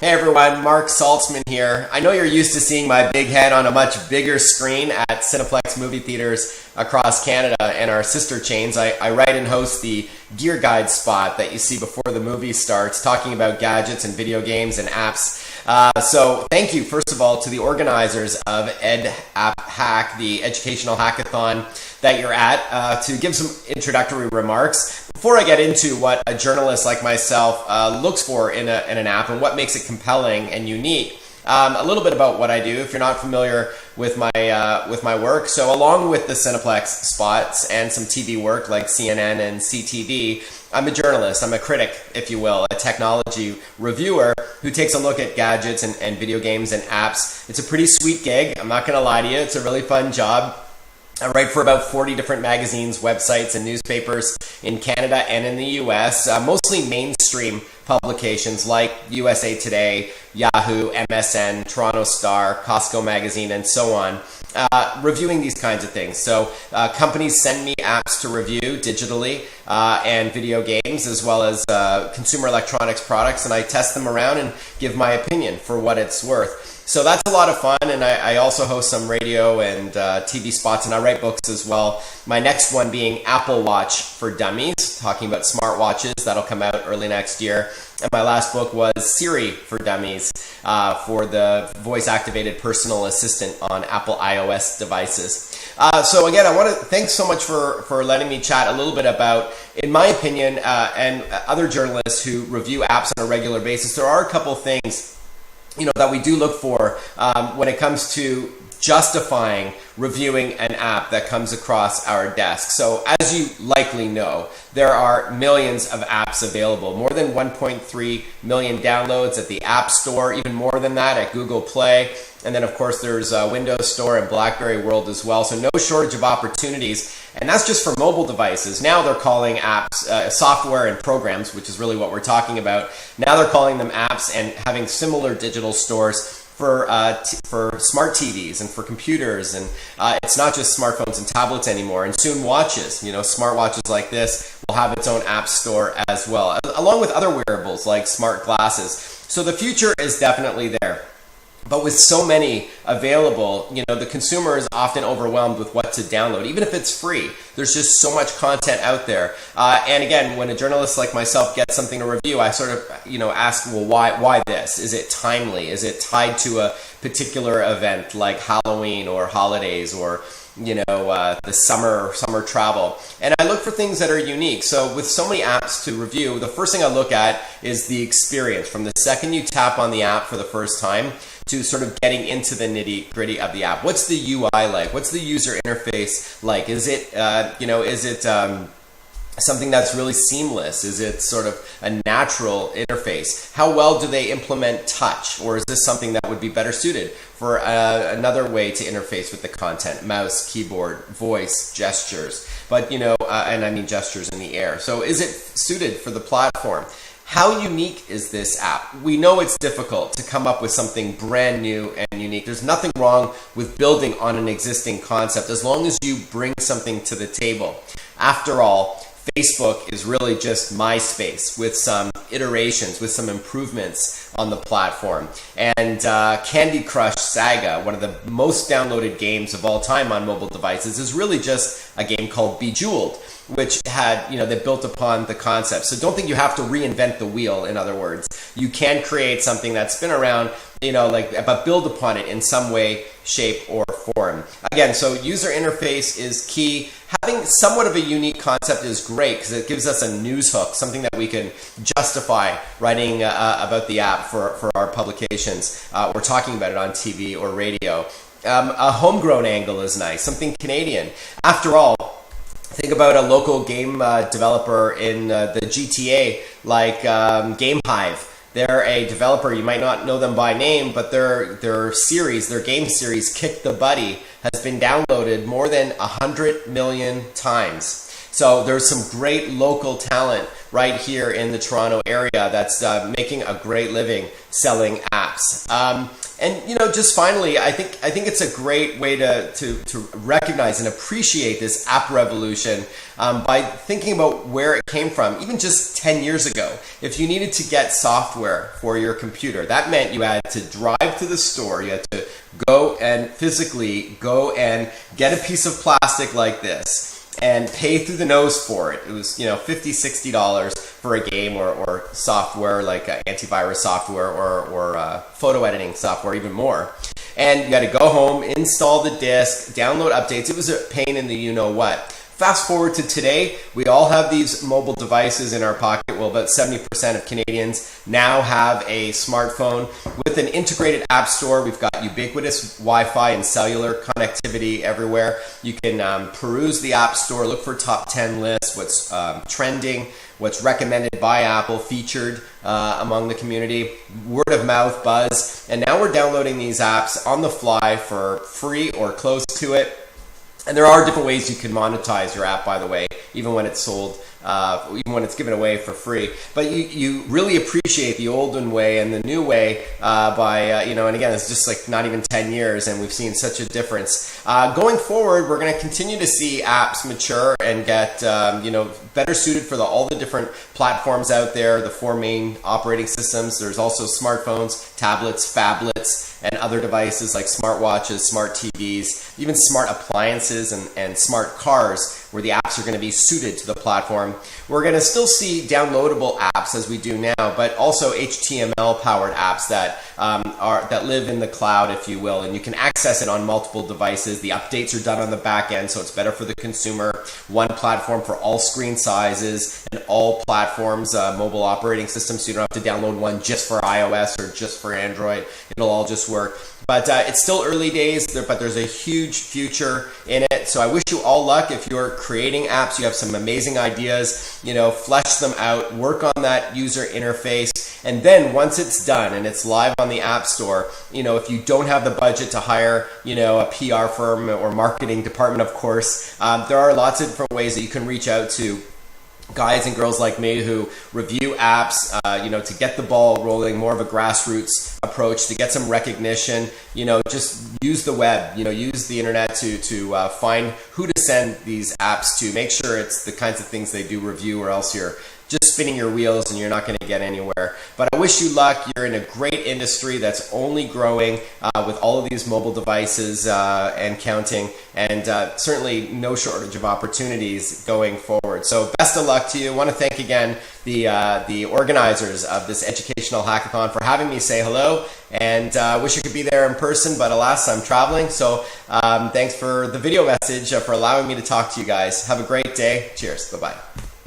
Hey everyone, Marc Sultzman here. I know you're used to seeing my big head on a much bigger screen at Cineplex movie theaters across Canada and our sister chains. I write and host the Gear Guide spot that you see before the movie starts, talking about gadgets and video games and apps. So thank you, first of all, to the organizers of EdAppHack, the educational hackathon that you're at, to give some introductory remarks. Before I get into what a journalist like myself looks for in an app and what makes it compelling and unique, a little bit about what I do if you're not familiar with my work. So along with the Cineplex spots and some TV work like CNN and CTV, I'm a journalist, I'm a critic, if you will, a technology reviewer who takes a look at gadgets and video games and apps. It's a pretty sweet gig, I'm not gonna lie to you, it's a really fun job. I write for about 40 different magazines, websites, and newspapers in Canada and in the US, mostly mainstream publications like USA Today, Yahoo, MSN, Toronto Star, Costco Magazine, and so on, reviewing these kinds of things. So companies send me apps to review digitally and video games, as well as consumer electronics products, and I test them around and give my opinion for what it's worth. So that's a lot of fun, and I also host some radio and TV spots, and I write books as well. My next one being Apple Watch for Dummies, talking about smartwatches. That'll come out early next year. And my last book was Siri for Dummies, for the voice-activated personal assistant on Apple iOS devices. So again, thanks so much for letting me chat a little bit about, in my opinion, and other journalists who review apps on a regular basis, there are a couple things that we do look for when it comes to justifying reviewing an app that comes across our desk. So as you likely know, there are millions of apps available, more than 1.3 million downloads at the App Store, even more than that at Google Play. And then of course there's Windows Store and BlackBerry World as well. So no shortage of opportunities. And that's just for mobile devices. Now they're calling apps software and programs, which is really what we're talking about. Now they're calling them apps and having similar digital stores for smart TVs and for computers, and it's not just smartphones and tablets anymore, and soon watches. Smartwatches like this will have its own app store as well, along with other wearables like smart glasses. So the future is definitely there. But with so many available, the consumer is often overwhelmed with what to download, even if it's free. There's just so much content out there. And again, when a journalist like myself gets something to review, I sort of, ask, well, why this? Is it timely? Is it tied to a particular event like Halloween or holidays or the summer travel? And I look for things that are unique. So with so many apps to review, the first thing I look at is the experience. From the second you tap on the app for the first time to sort of getting into the nitty gritty of the app. What's the UI like? What's the user interface like? Is it, something that's really seamless? Is it sort of a natural interface? How well do they implement touch? Or is this something that would be better suited for another way to interface with the content? Mouse, keyboard, voice, gestures. But, and I mean gestures in the air. So is it suited for the platform? How unique is this app? We know it's difficult to come up with something brand new and unique. There's nothing wrong with building on an existing concept as long as you bring something to the table. After all, Facebook is really just MySpace with some iterations, with some improvements on the platform. And Candy Crush Saga, one of the most downloaded games of all time on mobile devices, is really just a game called Bejeweled, which had, they built upon the concept. So don't think you have to reinvent the wheel, in other words. You can create something that's been around, but build upon it in some way, shape, or form. Again, so user interface is key. Having somewhat of a unique concept is great because it gives us a news hook, something that we can justify writing about the app for our publications. We're talking about it on TV or radio. A homegrown angle is nice, something Canadian. After all, think about a local game developer in the GTA like Game Hive. They're a developer, you might not know them by name, but their game series, Kick the Buddy, has been downloaded more than 100 million times. So there's some great local talent right here in the Toronto area that's making a great living selling apps. And just finally, I think it's a great way to recognize and appreciate this app revolution by thinking about where it came from. Even just 10 years ago, if you needed to get software for your computer, that meant you had to drive to the store. You had to physically go and get a piece of plastic like this and pay through the nose for it. It was $50, $60 for a game or software like antivirus software or photo editing software, even more. And you had to go home, install the disk, download updates. It was a pain in the you-know-what. Fast forward to today, we all have these mobile devices in our pocket. Well, about 70% of Canadians now have a smartphone with an integrated app store. We've got ubiquitous Wi-Fi and cellular connectivity everywhere. You can peruse the app store, look for top 10 lists, what's trending, what's recommended by Apple, featured among the community, word of mouth, buzz. And now we're downloading these apps on the fly for free or close to it. And there are different ways you can monetize your app, by the way, even when it's sold, even when it's given away for free. But you really appreciate the olden way and the new way and again, it's just like not even 10 years, and we've seen such a difference. Going forward, we're going to continue to see apps mature and get better suited for all the different platforms out there, the 4 main operating systems. There's also smartphones, tablets, phablets, and other devices like smartwatches, smart TVs, even smart appliances and smart cars, where the apps are going to be suited to the platform. We're going to still see downloadable apps as we do now, but also HTML-powered apps that live in the cloud, if you will, and you can access it on multiple devices. The updates are done on the back end, so it's better for the consumer. One platform for all screen sizes and all platforms, mobile operating systems, so you don't have to download one just for iOS or just for Android. It'll all just work. But it's still early days, but there's a huge future in it. So I wish you all luck. If you're creating apps, you have some amazing ideas, flesh them out, work on that user interface. And then once it's done and it's live on the App Store, if you don't have the budget to hire, a PR firm or marketing department, of course, there are lots of different ways that you can reach out to guys and girls like me who review apps, to get the ball rolling, more of a grassroots approach, to get some recognition, just use the web, use the internet to find who to send these apps to. Make sure it's the kinds of things they do review, or else you're just spinning your wheels and you're not going to get anywhere. But I wish you luck. You're in a great industry that's only growing with all of these mobile devices and counting, and certainly no shortage of opportunities going forward. So best of luck to you. I want to thank again the organizers of this educational hackathon for having me say hello, and wish I could be there in person, but alas, I'm traveling. So thanks for the video message, for allowing me to talk to you guys. Have a great day. Cheers. Bye-bye.